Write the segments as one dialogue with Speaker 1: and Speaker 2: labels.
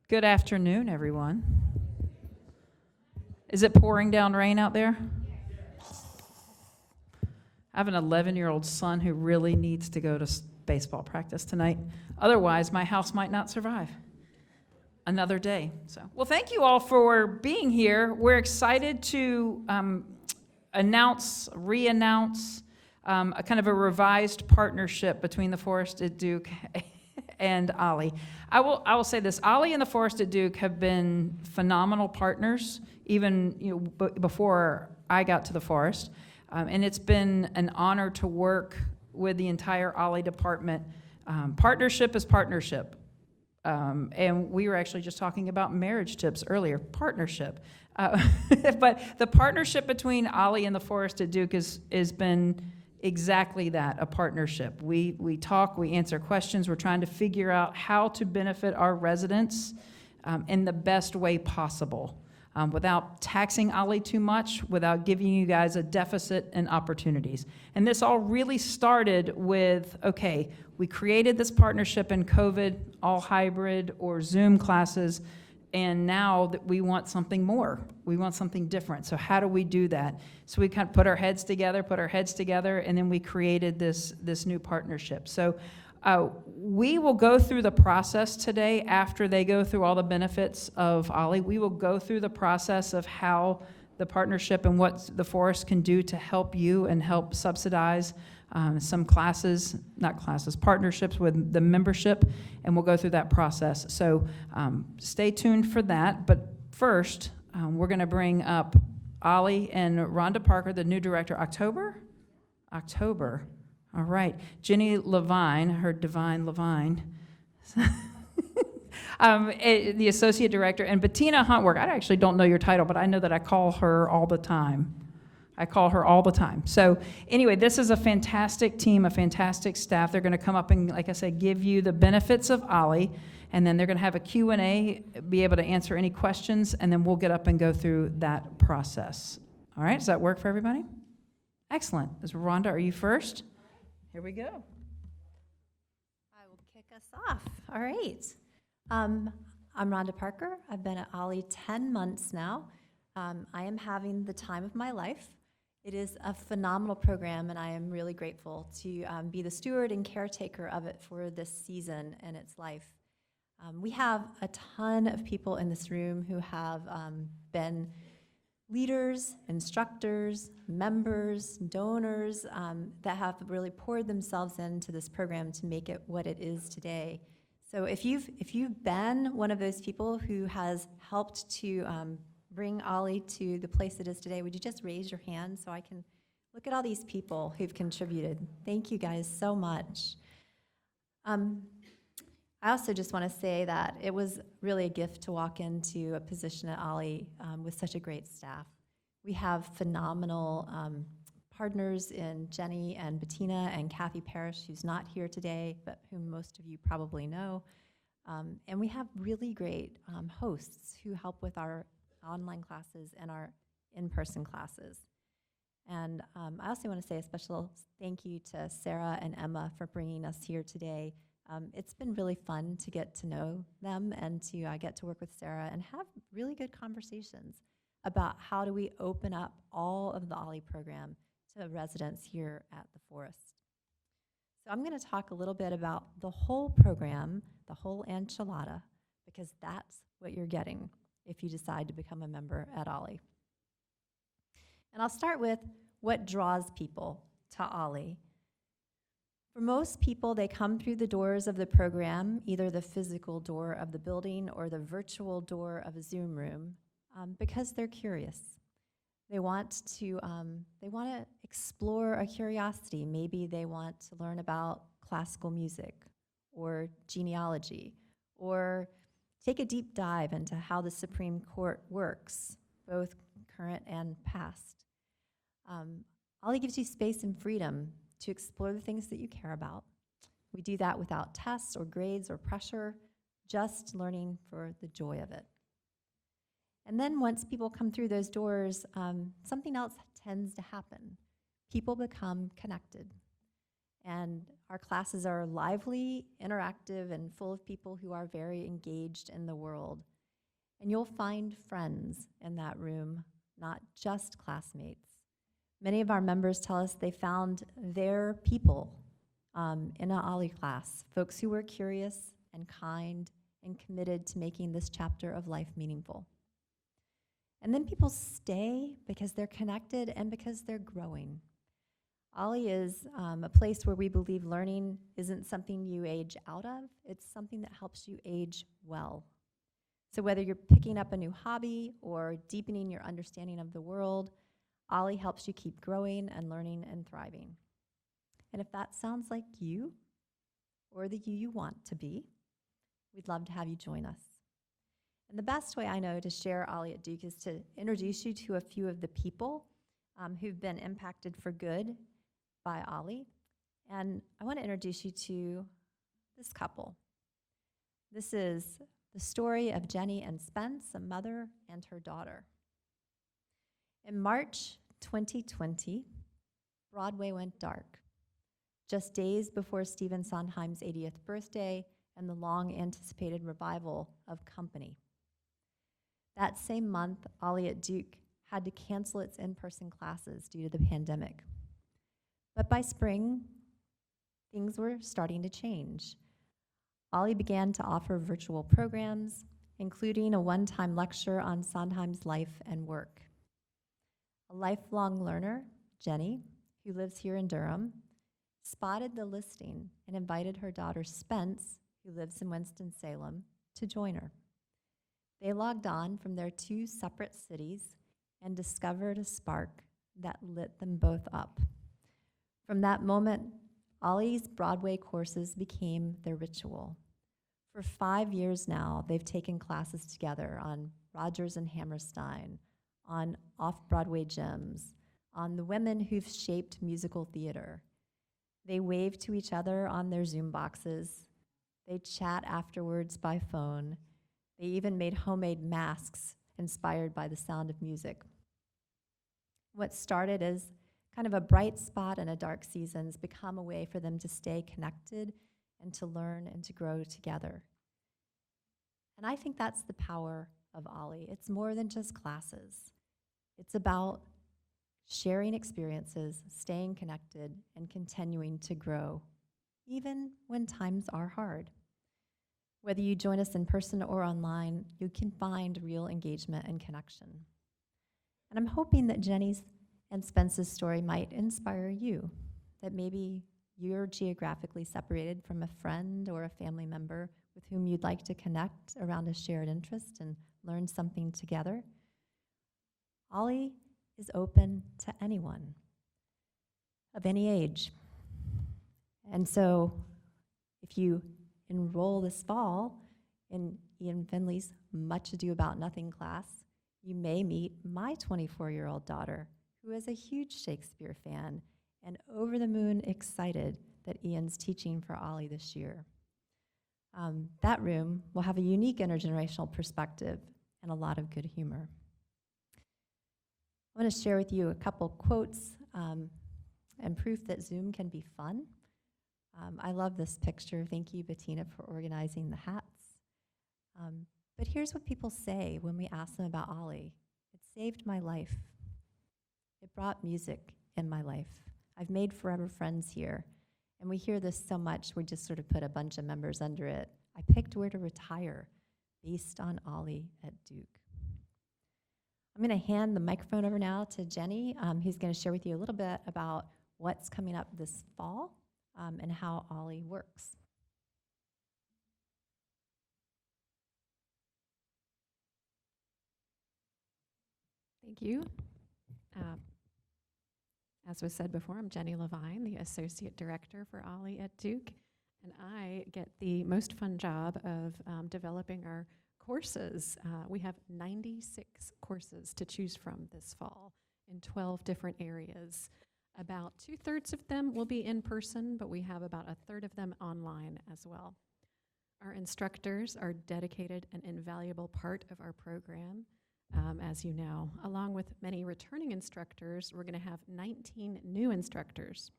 Speaker 1: Good afternoon, everyone. Is it pouring down rain out there? I have an 11-year-old son who really needs to go to baseball practice tonight. Otherwise, my house might not survive another day. Well, thank you all for being here. We're excited to re-announce a kind of a revised partnership between the Forest at Duke and OLLI. I will say this: OLLI and the Forest at Duke have been phenomenal partners, even before I got to the Forest, and it's been an honor to work with the entire OLLI department. Partnership is partnership. And we were actually just talking about marriage tips earlier, partnership. But the partnership between OLLI and the Forest at Duke has been exactly that, a partnership. We talk, we answer questions, we're trying to figure out how to benefit our residents in the best way possible, without taxing OLLI too much, without giving you guys a deficit in opportunities. And this all really started with, okay, we created this partnership in COVID, all hybrid or Zoom classes, and now that we want something more. We want something different. So how do we do that? So we kind of put our heads together, and then we created this new partnership. So we will go through the process today after they go through all the benefits of OLLI. We will go through the process of how the partnership and what the Forest can do to help you and help subsidize some partnerships with the membership, and we'll go through that process. So stay tuned for that. But first, we're going to bring up OLLI and Rhonda Parker, the new director. October. All right. Jenny Levine, her divine Levine, the associate director, and Bettina Huntwork. I actually don't know your title, but I know that I call her all the time. So anyway, this is a fantastic team, a fantastic staff. They're going to come up and, like I said, give you the benefits of OLLI, and then they're going to have a Q&A, be able to answer any questions, and then we'll get up and go through that process. All right, does that work for everybody? Excellent. Rhonda, are you first? Here we go.
Speaker 2: I will kick us off. All right. I'm Rhonda Parker. I've been at OLLI 10 months now. I am having the time of my life. It is a phenomenal program, and I am really grateful to be the steward and caretaker of it for this season and its life. We have a ton of people in this room who have been leaders, instructors, members, donors that have really poured themselves into this program to make it what it is today. So if you've been one of those people who has helped to bring OLLI to the place it is today, would you just raise your hand so I can look at all these people who've contributed? Thank you guys so much. I also just want to say that it was really a gift to walk into a position at OLLI with such a great staff. We have phenomenal partners in Jenny and Bettina and Kathy Parrish, who's not here today, but whom most of you probably know. And we have really great hosts who help with our online classes and our in-person classes. And I also want to say a special thank you to Sarah and Emma for bringing us here today. It's been really fun to get to know them and to get to work with Sarah and have really good conversations about how do we open up all of the OLLI program to residents here at the Forest. So I'm going to talk a little bit about the whole program, the whole enchilada, because that's what you're getting if you decide to become a member at OLLI. And I'll start with what draws people to OLLI. For most people, they come through the doors of the program, either the physical door of the building or the virtual door of a Zoom room, because they're curious. They want to explore a curiosity. Maybe they want to learn about classical music or genealogy, or take a deep dive into how the Supreme Court works, both current and past. OLLI gives you space and freedom to explore the things that you care about. We do that without tests or grades or pressure, just learning for the joy of it. And then once people come through those doors, something else tends to happen. People become connected. And Our classes are lively, interactive, and full of people who are very engaged in the world. And you'll find friends in that room, not just classmates. Many of our members tell us they found their people in an OLLI class, folks who were curious and kind and committed to making this chapter of life meaningful. And then people stay because they're connected and because they're growing. OLLI is a place where we believe learning isn't something you age out of, it's something that helps you age well. So whether you're picking up a new hobby or deepening your understanding of the world, OLLI helps you keep growing and learning and thriving. And if that sounds like you, or the you want to be, we'd love to have you join us. And the best way I know to share OLLI at Duke is to introduce you to a few of the people who've been impacted for good by OLLI. And I want to introduce you to this couple. This is the story of Jenny and Spence, a mother and her daughter. In March 2020, Broadway went dark, just days before Stephen Sondheim's 80th birthday and the long-anticipated revival of Company. That same month, OLLI at Duke had to cancel its in-person classes due to the pandemic. But by spring, things were starting to change. OLLI began to offer virtual programs, including a one-time lecture on Sondheim's life and work. A lifelong learner, Jenny, who lives here in Durham, spotted the listing and invited her daughter Spence, who lives in Winston-Salem, to join her. They logged on from their two separate cities and discovered a spark that lit them both up. From that moment, OLLI's Broadway courses became their ritual. For 5 years now, they've taken classes together on Rodgers and Hammerstein, on off-Broadway gems, on the women who've shaped musical theater. They wave to each other on their Zoom boxes. They chat afterwards by phone. They even made homemade masks inspired by the sound of music. What started as kind of a bright spot in a dark season's become a way for them to stay connected and to learn and to grow together. And I think that's the power of OLLI. It's more than just classes. It's about sharing experiences, staying connected, and continuing to grow, even when times are hard. Whether you join us in person or online, you can find real engagement and connection. And I'm hoping that Jenny's and Spence's story might inspire you, that maybe you're geographically separated from a friend or a family member with whom you'd like to connect around a shared interest and learn something together. OLLI is open to anyone of any age. And so if you enroll this fall in Ian Finley's Much Ado About Nothing class, you may meet my 24-year-old daughter, who is a huge Shakespeare fan and over the moon excited that Ian's teaching for OLLI this year. That room will have a unique intergenerational perspective and a lot of good humor. I want to share with you a couple quotes and proof that Zoom can be fun. I love this picture. Thank you, Bettina, for organizing the hats. But here's what people say when we ask them about OLLI. It saved my life. It brought music in my life. I've made forever friends here. And we hear this so much, we just sort of put a bunch of members under it. I picked where to retire based on OLLI at Duke. I'm going to hand the microphone over now to Jenny, who's going to share with you a little bit about what's coming up this fall and how OLLI works.
Speaker 3: Thank you. As was said before, I'm Jenny Levine, the Associate Director for OLLI at Duke, and I get the most fun job of developing our courses. We have 96 courses to choose from this fall in 12 different areas. About 2/3 of them will be in person, but we have about 1/3 of them online as well. Our instructors are dedicated and invaluable part of our program. As you know. Along with many returning instructors, we're going to have 19 new instructors.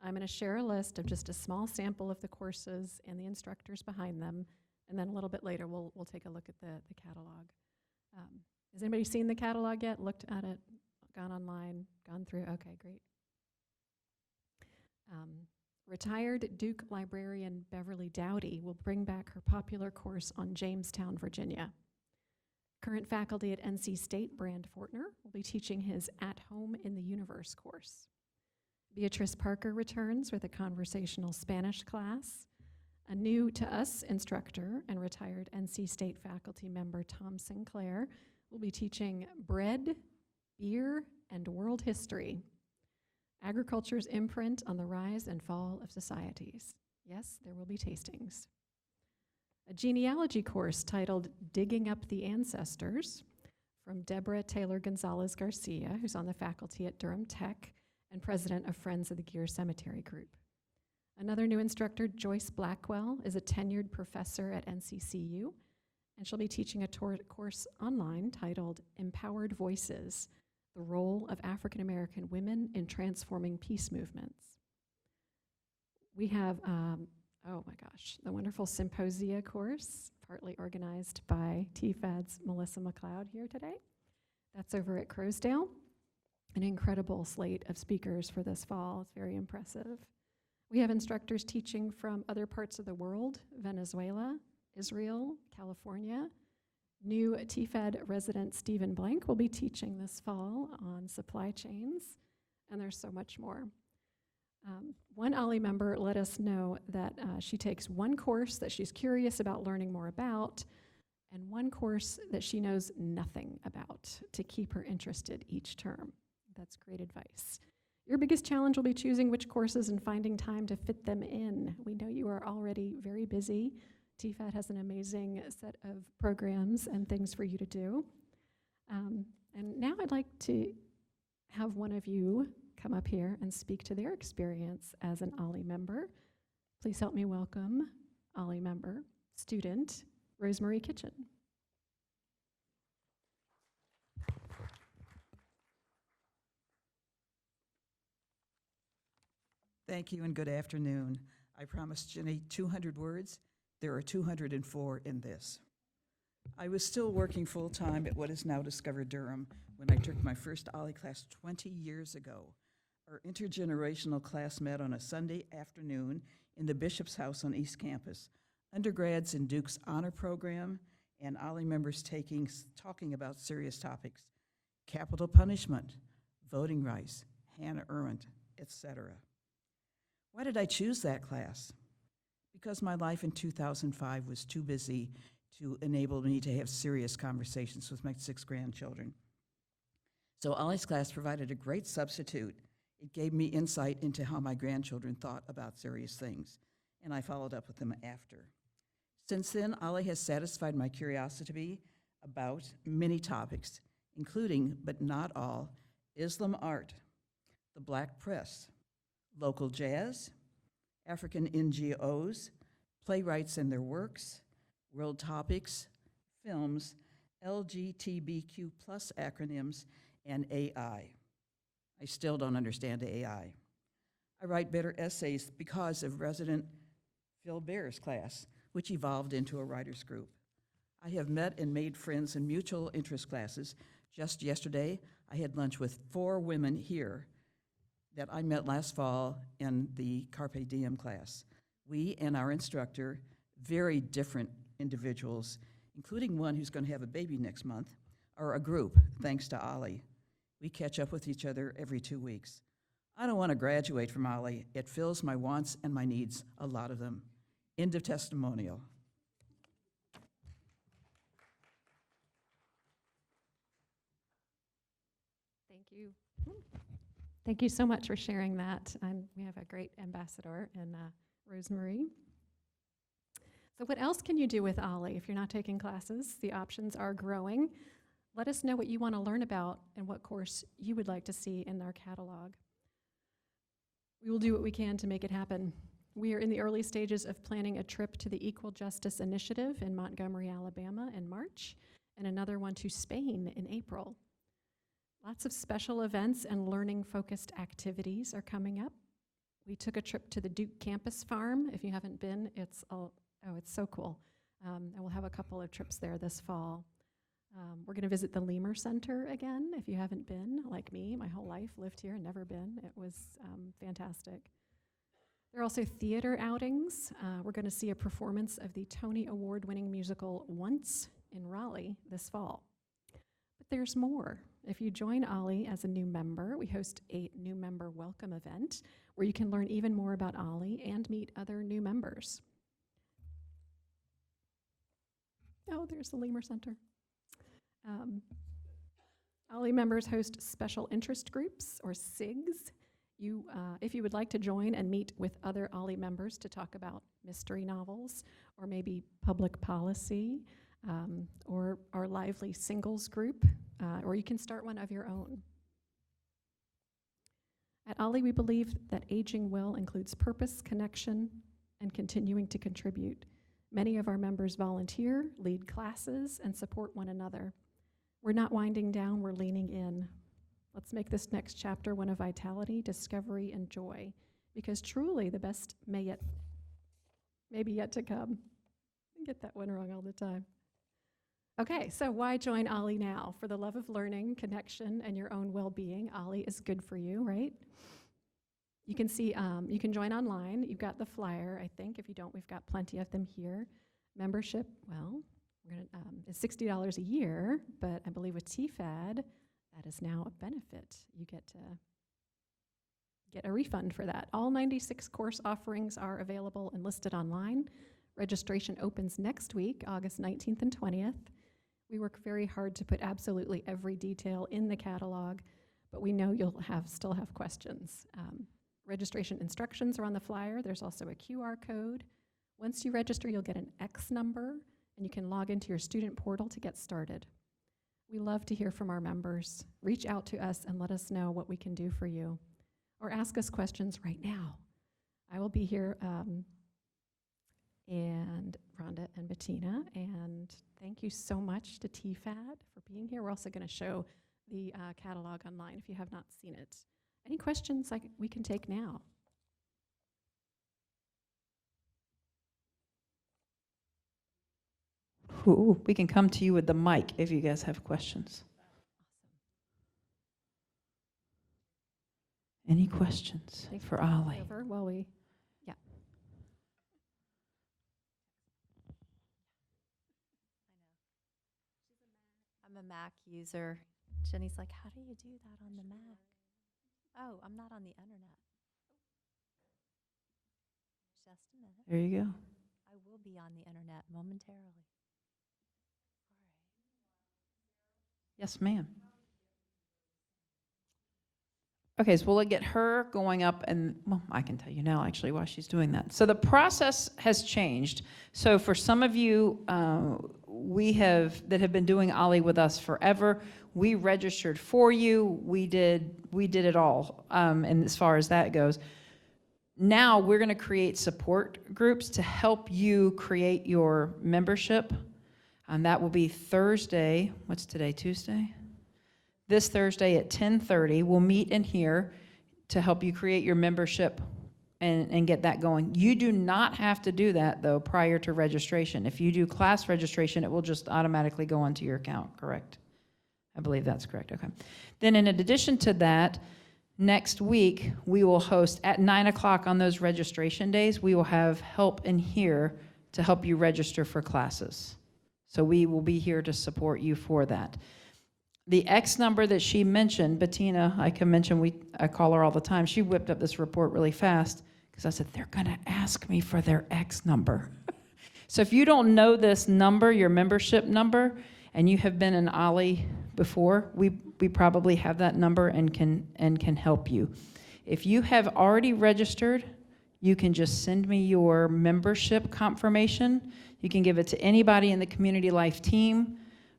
Speaker 3: I'm going to share a list of just a small sample of the courses and the instructors behind them, and then a little bit later we'll take a look at the catalog. Has anybody seen the catalog yet? Looked at it, gone online, gone through? Okay, great. Retired Duke librarian Beverly Dowdy will bring back her popular course on Jamestown, Virginia. Current faculty at NC State, Brand Fortner, will be teaching his At Home in the Universe course. Beatrice Parker returns with a conversational Spanish class. A new to us instructor and retired NC State faculty member Tom Sinclair will be teaching bread, beer, and world history. Agriculture's imprint on the rise and fall of societies. Yes, there will be tastings. A genealogy course titled Digging Up the Ancestors from Deborah Taylor Gonzalez Garcia, who's on the faculty at Durham Tech and president of Friends of the Gear Cemetery Group. Another new instructor, Joyce Blackwell, is a tenured professor at NCCU, and she'll be teaching a course online titled Empowered Voices, the Role of African American Women in Transforming Peace Movements. We have, oh my gosh, the wonderful Symposia course, partly organized by TFAD's Melissa McLeod here today. That's over at Crowsdale. An incredible slate of speakers for this fall. It's very impressive. We have instructors teaching from other parts of the world, Venezuela, Israel, California. New TFAD resident Stephen Blank will be teaching this fall on supply chains, and there's so much more. One OLLI member let us know that she takes one course that she's curious about learning more about, and one course that she knows nothing about to keep her interested each term. That's great advice. Your biggest challenge will be choosing which courses and finding time to fit them in. We know you are already very busy. TFAD has an amazing set of programs and things for you to do. And now I'd like to have one of you come up here and speak to their experience as an OLLI member. Please help me welcome OLLI member, student, Rosemary Kitchen.
Speaker 4: Thank you and good afternoon. I promised Jenny 200 words. There are 204 in this. I was still working full-time at what is now Discover Durham when I took my first OLLI class 20 years ago. Our intergenerational class met on a Sunday afternoon in the Bishop's House on East Campus. Undergrads in Duke's honor program and OLLI members talking about serious topics: capital punishment, voting rights, Hannah Arendt, etc. Why did I choose that class? Because my life in 2005 was too busy to enable me to have serious conversations with my 6 grandchildren. So OLLI's class provided a great substitute. It gave me insight into how my grandchildren thought about serious things, and I followed up with them after. Since then, OLLI has satisfied my curiosity about many topics, including, but not all, Islam art, the Black press, local jazz, African NGOs, playwrights and their works, world topics, films, LGBTQ+ acronyms, and AI. I still don't understand AI. I write better essays because of resident Phil Bear's class, which evolved into a writers group. I have met and made friends in mutual interest classes. Just yesterday, I had lunch with 4 women here that I met last fall in the Carpe Diem class. We and our instructor, very different individuals, including one who's going to have a baby next month, are a group, thanks to OLLI. We catch up with each other every 2 weeks. I don't want to graduate from OLLI. It fills my wants and my needs, a lot of them. End of testimonial.
Speaker 3: Thank you. Thank you so much for sharing that. We have a great ambassador in Rosemary. So what else can you do with OLLI if you're not taking classes? The options are growing. Let us know what you want to learn about and what course you would like to see in our catalog. We will do what we can to make it happen. We are in the early stages of planning a trip to the Equal Justice Initiative in Montgomery, Alabama in March, and another one to Spain in April. Lots of special events and learning-focused activities are coming up. We took a trip to the Duke campus farm. If you haven't been, it's so cool. And we'll have a couple of trips there this fall. We're going to visit the Lemur Center again. If you haven't been, like me, my whole life lived here and never been. It was fantastic. There are also theater outings. We're going to see a performance of the Tony Award-winning musical Once in Raleigh this fall. But there's more. If you join OLLI as a new member, we host a new member welcome event where you can learn even more about OLLI and meet other new members. Oh, there's the Lemur Center. OLLI members host special interest groups, or SIGs. If you would like to join and meet with other OLLI members to talk about mystery novels, or maybe public policy, or our lively singles group, or you can start one of your own. At OLLI, we believe that aging well includes purpose, connection, and continuing to contribute. Many of our members volunteer, lead classes, and support one another. We're not winding down, we're leaning in. Let's make this next chapter one of vitality, discovery, and joy, because truly the best may be yet to come. I get that one wrong all the time. Okay, so why join OLLI now? For the love of learning, connection, and your own well-being, OLLI is good for you, right? You can see, you can join online. You've got the flyer, I think. If you don't, we've got plenty of them here. Membership, well, is $60 a year, but I believe with TFAD, that is now a benefit. You get to get a refund for that. All 96 course offerings are available and listed online. Registration opens next week, August 19th and 20th. We work very hard to put absolutely every detail in the catalog, but we know you'll still have questions. Registration instructions are on the flyer. There's also a QR code. Once you register, you'll get an X number, and you can log into your student portal to get started. We love to hear from our members. Reach out to us and let us know what we can do for you, or ask us questions right now. I will be here, and Rhonda and Bettina, and thank you so much to TFAD for being here. We're also going to show the catalog online if you have not seen it. Any questions we can take now?
Speaker 1: Ooh, we can come to you with the mic if you guys have questions. Any questions for OLLI?
Speaker 3: Over while we, yeah.
Speaker 2: I'm a Mac user. Jenny's like, how do you do that on the Mac? Oh, I'm not on the internet. Just a minute.
Speaker 1: There you go.
Speaker 2: I will be on the internet momentarily.
Speaker 1: Yes, ma'am. Okay, so we'll get her going up, and well, I can tell you now actually while she's doing that. So the process has changed. So for some of you that have been doing OLLI with us forever, we registered for you. We did it all, and as far as that goes. Now we're going to create support groups to help you create your membership. And that will be Thursday. What's today, Tuesday? This Thursday at 10:30. We'll meet in here to help you create your membership and get that going. You do not have to do that, though, prior to registration. If you do class registration, it will just automatically go onto your account, correct? I believe that's correct, okay. Then in addition to that, next week, we will host at 9 o'clock on those registration days, we will have help in here to help you register for classes. So we will be here to support you for that. The X number that she mentioned, Bettina, I can mention, I call her all the time. She whipped up this report really fast because I said, they're going to ask me for their X number. So if you don't know this number, your membership number, and you have been in OLLI before, we probably have that number and can help you. If you have already registered, you can just send me your membership confirmation. You can give it to anybody in the Community Life team.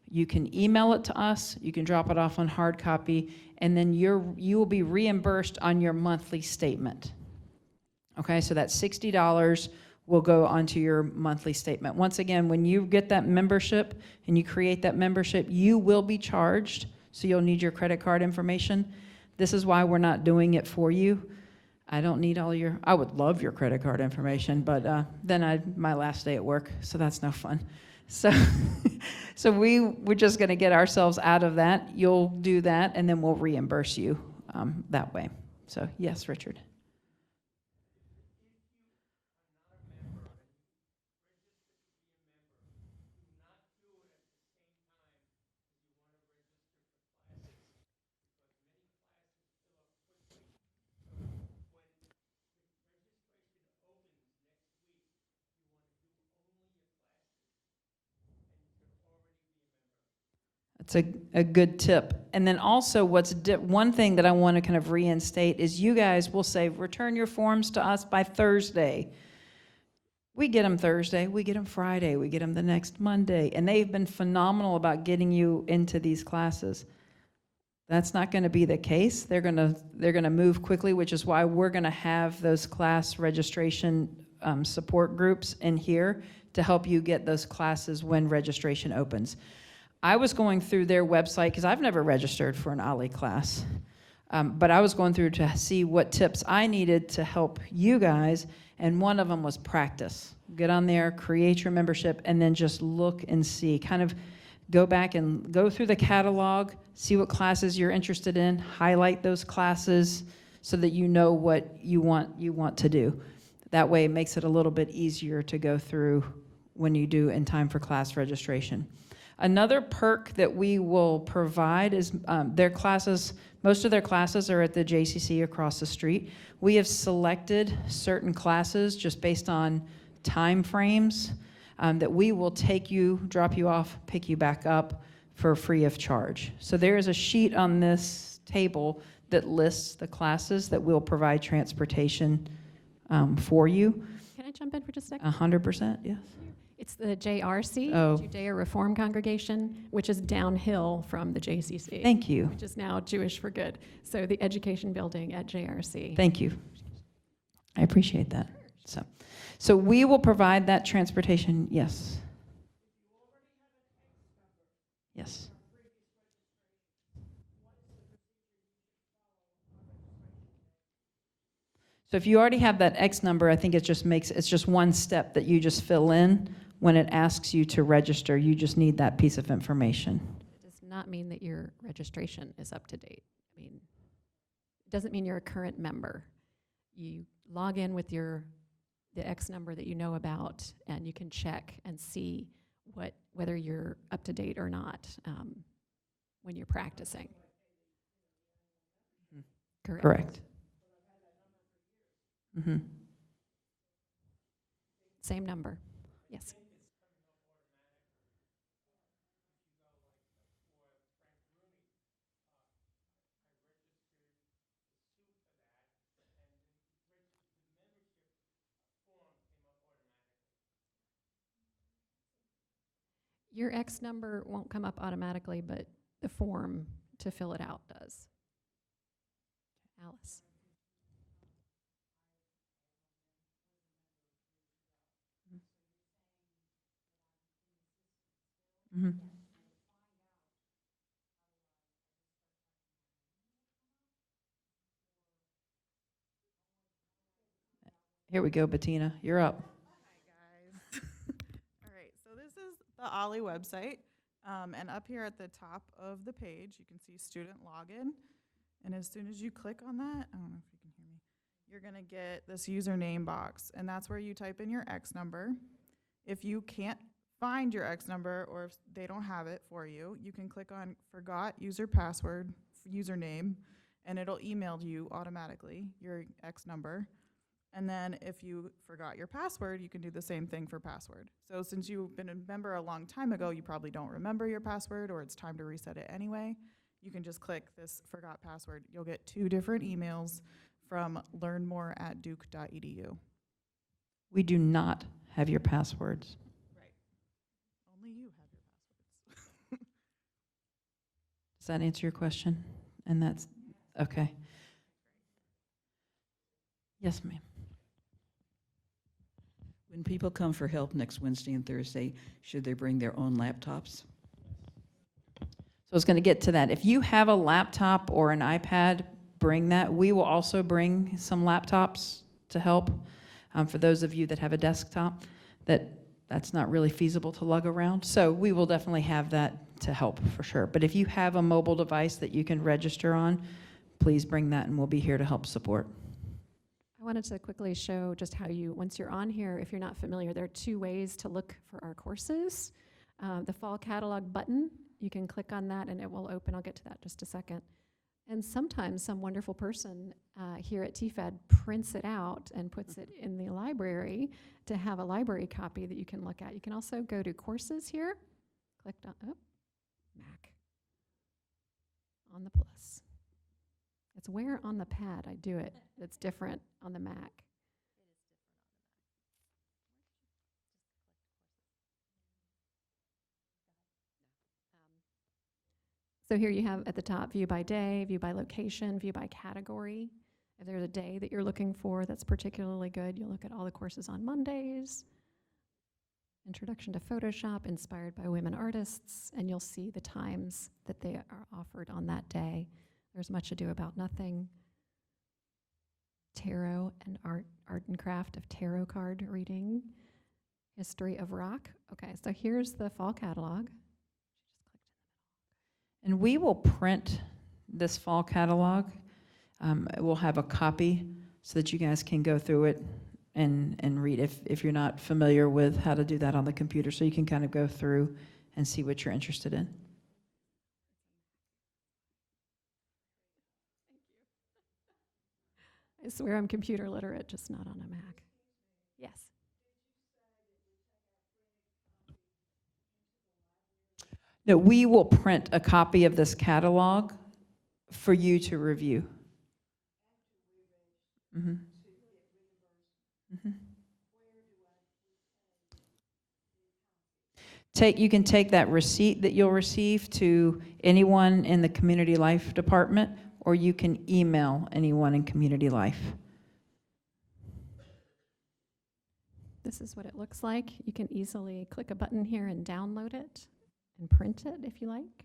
Speaker 1: You can email it to us. You can drop it off on hard copy, and then you will be reimbursed on your monthly statement. Okay, so that $60 will go onto your monthly statement. Once again, when you get that membership and you create that membership, you will be charged, so you'll need your credit card information. This is why we're not doing it for you. I don't need all your, I would love your credit card information, but then my last day at work, so that's no fun. So, so we're just going to get ourselves out of that. You'll do that, and then we'll reimburse you that way. So, yes, Richard. That's a good tip. And then also one thing that I want to kind of reinstate is you guys will say, return your forms to us by Thursday. We get them Thursday, we get them Friday, we get them the next Monday, and they've been phenomenal about getting you into these classes. That's not going to be the case. They're going to move quickly, which is why we're going to have those class registration support groups in here to help you get those classes when registration opens. I was going through their website because I've never registered for an OLLI class, but I was going through to see what tips I needed to help you guys, and one of them was practice. Get on there, create your membership, and then just look and see. Kind of go back and go through the catalog, see what classes you're interested in, highlight those classes so that you know what you want to do. That way it makes it a little bit easier to go through when you do in time for class registration. Another perk that we will provide is their classes, most of their classes are at the JCC across the street. We have selected certain classes just based on time frames that we will take you, drop you off, pick you back up for free of charge. So there is a sheet on this table that lists the classes that we'll provide transportation for you.
Speaker 3: Can I jump in for just a second?
Speaker 1: 100%, yes.
Speaker 3: It's the JRC,
Speaker 1: Oh.
Speaker 3: Judea Reform Congregation, which is downhill from the JCC.
Speaker 1: Thank you.
Speaker 3: Which is now Jewish for Good. So the education building at JRC.
Speaker 1: Thank you. I appreciate that. So we will provide that transportation, yes. Yes. So if you already have that X number, I think it's just one step that you just fill in when it asks you to register. You just need that piece of information.
Speaker 3: It does not mean that your registration is up to date. I mean, it doesn't mean you're a current member. You log in with the X number that you know about, and you can check and see whether you're up to date or not when you're practicing.
Speaker 1: Correct. Mm-hmm.
Speaker 3: Same number, yes. Your X number won't come up automatically, but the form to fill it out does. Alice.
Speaker 1: Mm-hmm. Here we go, Bettina. You're up.
Speaker 5: Hi, guys. All right, so this is the OLLI website. And up here at the top of the page, you can see student login. And as soon as you click on that, I don't know if you can hear me, you're going to get this username box. And that's where you type in your X number. If you can't find your X number, or if they don't have it for you, you can click on Forgot User Password, username, and it'll email you automatically your X number. And then if you forgot your password, you can do the same thing for password. So since you've been a member a long time ago, you probably don't remember your password, or it's time to reset it anyway. You can just click this forgot password. You'll get 2 different emails from learnmore@duke.edu.
Speaker 1: We do not have your passwords.
Speaker 5: Right. Only you have your passwords.
Speaker 1: Does that answer your question? And that's, okay. Yes, ma'am.
Speaker 4: When people come for help next Wednesday and Thursday, should they bring their own laptops?
Speaker 1: So I was going to get to that. If you have a laptop or an iPad, bring that. We will also bring some laptops to help. For those of you that have a desktop, that's not really feasible to lug around. So we will definitely have that to help for sure. But if you have a mobile device that you can register on, please bring that and we'll be here to help support.
Speaker 3: I wanted to quickly show just how you, once you're on here, if you're not familiar, there are 2 ways to look for our courses. The fall catalog button, you can click on that and it will open. I'll get to that in just a second. And sometimes some wonderful person here at TFAD prints it out and puts it in the library to have a library copy that you can look at. You can also go to courses here, clicked on, Mac, on the plus. It's where on the pad I do it that's different on the Mac. So here you have at the top, view by day, view by location, view by category. If there's a day that you're looking for that's particularly good, you'll look at all the courses on Mondays. Introduction to Photoshop, inspired by women artists, and you'll see the times that they are offered on that day. There's Much Ado About Nothing, Tarot and Art and Craft of Tarot card reading, History of Rock. Okay, so here's the fall catalog.
Speaker 1: And we will print this fall catalog. We'll have a copy so that you guys can go through it and read if you're not familiar with how to do that on the computer, so you can kind of go through and see what you're interested in.
Speaker 3: I swear I'm computer literate, just not on a Mac. Yes.
Speaker 1: No, we will print a copy of this catalog for you to review. Mm-hmm. Mm-hmm. You can take that receipt that you'll receive to anyone in the Community Life Department, or you can email anyone in Community Life.
Speaker 3: This is what it looks like. You can easily click a button here and download it and print it if you like.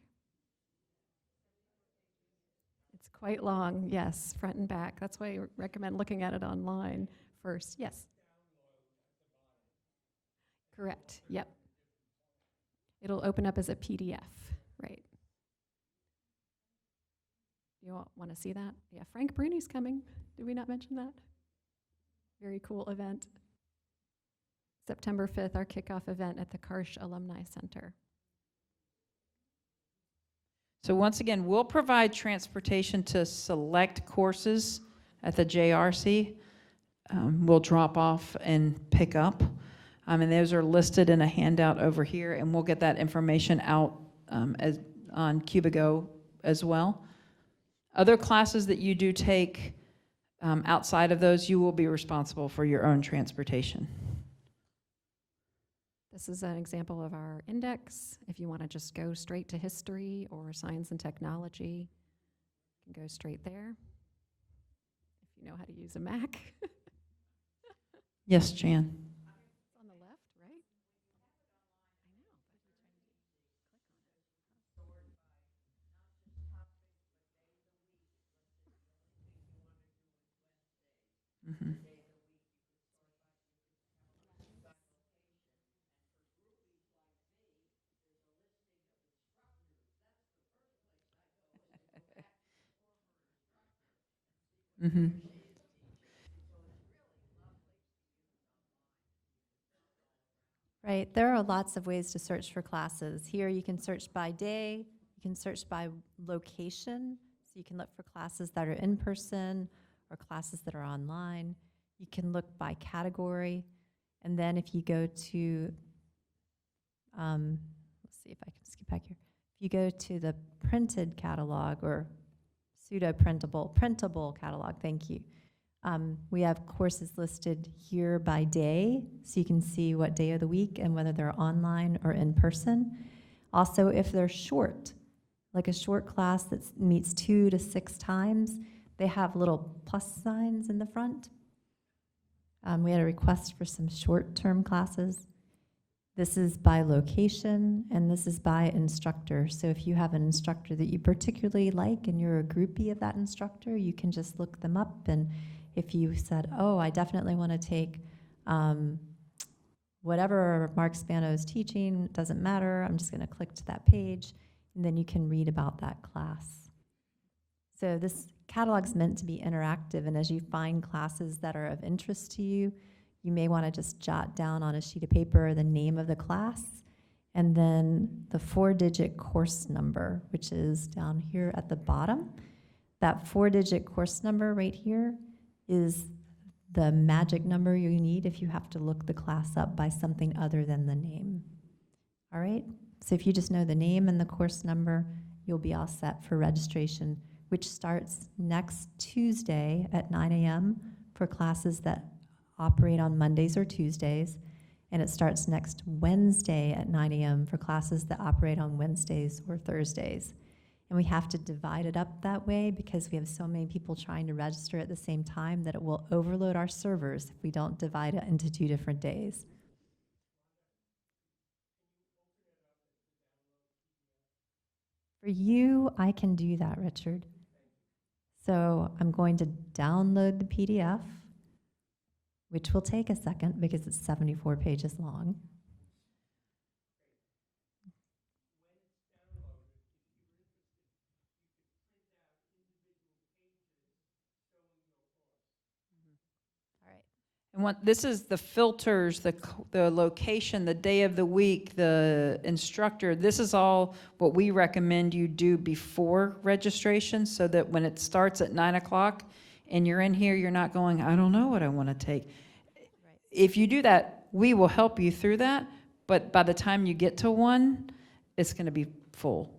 Speaker 3: It's quite long, yes, front and back. That's why I recommend looking at it online first. Yes. Correct, yep. It'll open up as a PDF, right? You all want to see that? Yeah, Frank Bruni's coming. Did we not mention that? Very cool event. September 5th, our kickoff event at the Karsh Alumni Center.
Speaker 1: So once again, we'll provide transportation to select courses at the JRC. We'll drop off and pick up. And those are listed in a handout over here, and we'll get that information out on Cubigo as well. Other classes that you do take outside of those, you will be responsible for your own transportation.
Speaker 3: This is an example of our index. If you want to just go straight to history or science and technology, you can go straight there. If you know how to use a Mac.
Speaker 1: Yes, Jan.
Speaker 3: It's on the left, right? I know.
Speaker 1: Mm-hmm. Mm-hmm.
Speaker 2: Right, there are lots of ways to search for classes. Here you can search by day, you can search by location, so you can look for classes that are in person or classes that are online. You can look by category, and then if you go to, let's see if I can skip back here. If you go to the printed catalog or printable catalog, thank you. We have courses listed here by day, so you can see what day of the week and whether they're online or in person. Also, if they're short, like a short class that meets 2 to 6 times, they have little plus signs in the front. We had a request for some short-term classes. This is by location, and this is by instructor. So if you have an instructor that you particularly like and you're a groupie of that instructor, you can just look them up. And if you said, oh, I definitely want to take whatever Mark Spano is teaching, doesn't matter, I'm just going to click to that page, and then you can read about that class. So this catalog's meant to be interactive, and as you find classes that are of interest to you, you may want to just jot down on a sheet of paper the name of the class and then the 4-digit course number, which is down here at the bottom. That 4-digit course number right here is the magic number you need if you have to look the class up by something other than the name. All right? So if you just know the name and the course number, you'll be all set for registration, which starts next Tuesday at 9 a.m. for classes that operate on Mondays or Tuesdays, and it starts next Wednesday at 9 a.m. for classes that operate on Wednesdays or Thursdays. And we have to divide it up that way because we have so many people trying to register at the same time that it will overload our servers if we don't divide it into 2 different days. For you, I can do that, Richard. So I'm going to download the PDF, which will take a second because it's 74 pages long. All right.
Speaker 1: And what, this is the filters, the location, the day of the week, the instructor. This is all what we recommend you do before registration so that when it starts at 9 o'clock and you're in here, you're not going, I don't know what I want to take.
Speaker 2: Right.
Speaker 1: If you do that, we will help you through that. But by the time you get to 1, it's going to be full,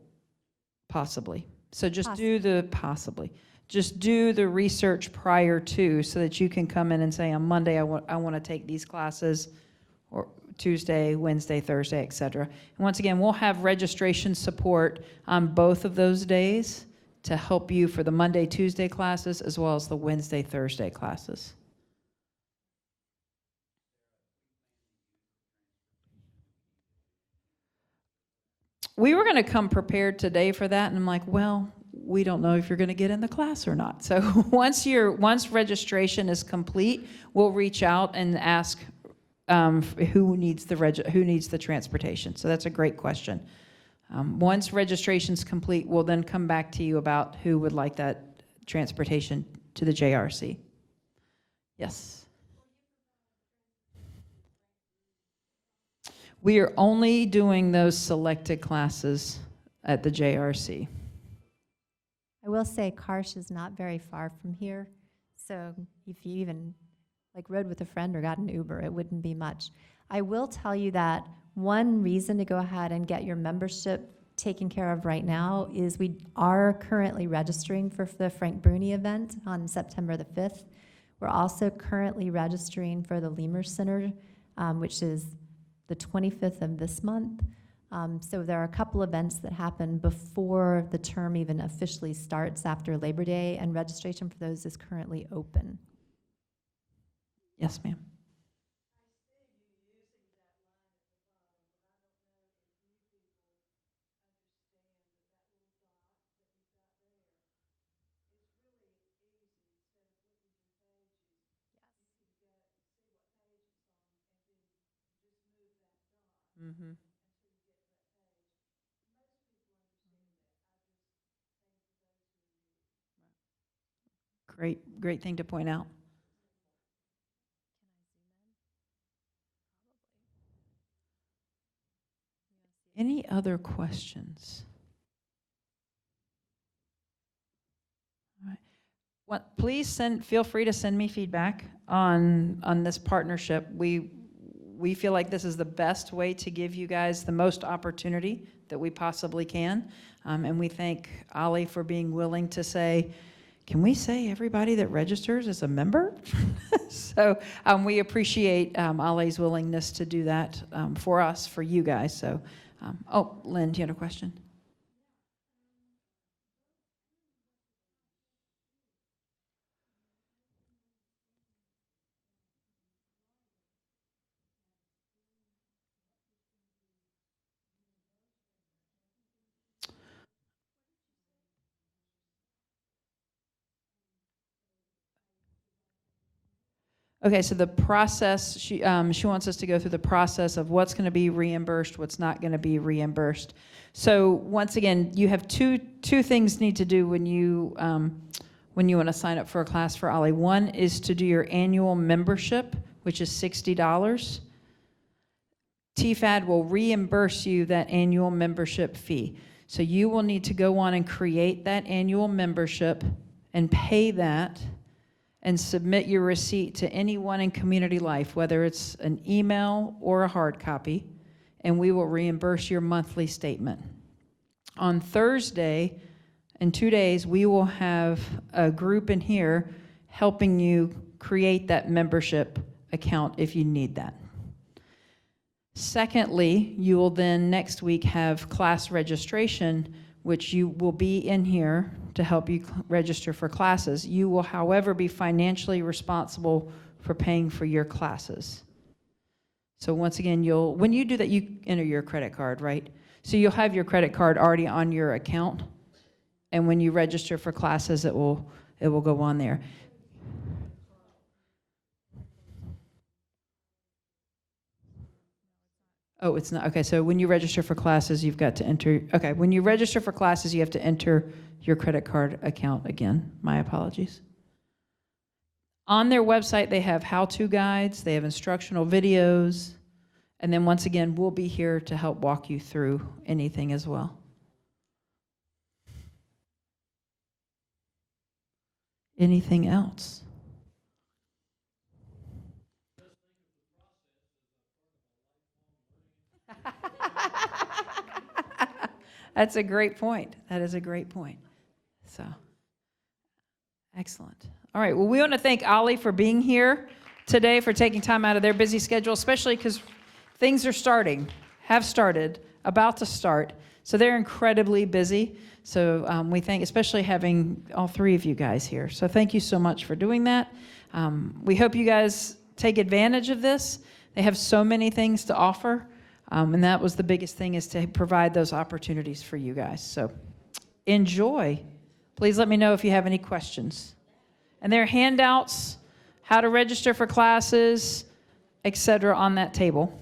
Speaker 1: possibly. So just do the possibly. Just do the research prior to so that you can come in and say on Monday I want to take these classes, or Tuesday, Wednesday, Thursday, et cetera. And once again, we'll have registration support on both of those days to help you for the Monday, Tuesday classes as well as the Wednesday, Thursday classes. We were going to come prepared today for that, and I'm like, well, we don't know if you're going to get in the class or not. So once registration is complete, we'll reach out and ask who needs the transportation. So that's a great question. Once registration's complete, we'll then come back to you about who would like that transportation to the JRC. Yes. We are only doing those selected classes at the JRC.
Speaker 2: I will say Karsh is not very far from here, so if you even rode with a friend or got an Uber, it wouldn't be much. I will tell you that one reason to go ahead and get your membership taken care of right now is we are currently registering for the Frank Bruni event on September the 5th. We're also currently registering for the Lemur Center, which is the 25th of this month. So there are a couple events that happen before the term even officially starts after Labor Day, and registration for those is currently open.
Speaker 1: Yes, ma'am. Mm-hmm. Great thing to point out. Any other questions? All right. Well, please feel free to send me feedback on this partnership. We feel like this is the best way to give you guys the most opportunity that we possibly can. And we thank OLLI for being willing to say, can we say everybody that registers is a member? So we appreciate OLLI's willingness to do that for us, for you guys. So, Lynn, do you have a question? Okay, so the process, she wants us to go through the process of what's going to be reimbursed, what's not going to be reimbursed. So once again, you have two things need to do when you want to sign up for a class for OLLI. One is to do your annual membership, which is $60. TFAD will reimburse you that annual membership fee. So you will need to go on and create that annual membership and pay that and submit your receipt to anyone in Community Life, whether it's an email or a hard copy, and we will reimburse your monthly statement. On Thursday, in 2 days, we will have a group in here helping you create that membership account if you need that. Secondly, you will then next week have class registration, which you will be in here to help you register for classes. You will, however, be financially responsible for paying for your classes. So once again, when you do that, you enter your credit card, right? So you'll have your credit card already on your account, and when you register for classes, it will go on there. Oh, it's not, okay, so when you register for classes, you've got to enter, okay, when you register for classes, you have to enter your credit card account again. My apologies. On their website, they have how-to guides, they have instructional videos, and then once again, we'll be here to help walk you through anything as well. Anything else? That's a great point. That is a great point. So, excellent. All right, well, we want to thank OLLI for being here today, for taking time out of their busy schedule, especially because things are starting, have started, about to start. So they're incredibly busy. So we thank, especially having all three of you guys here. So thank you so much for doing that. We hope you guys take advantage of this. They have so many things to offer. And that was the biggest thing, is to provide those opportunities for you guys. So enjoy. Please let me know if you have any questions. And there are handouts, how to register for classes, etc., on that table.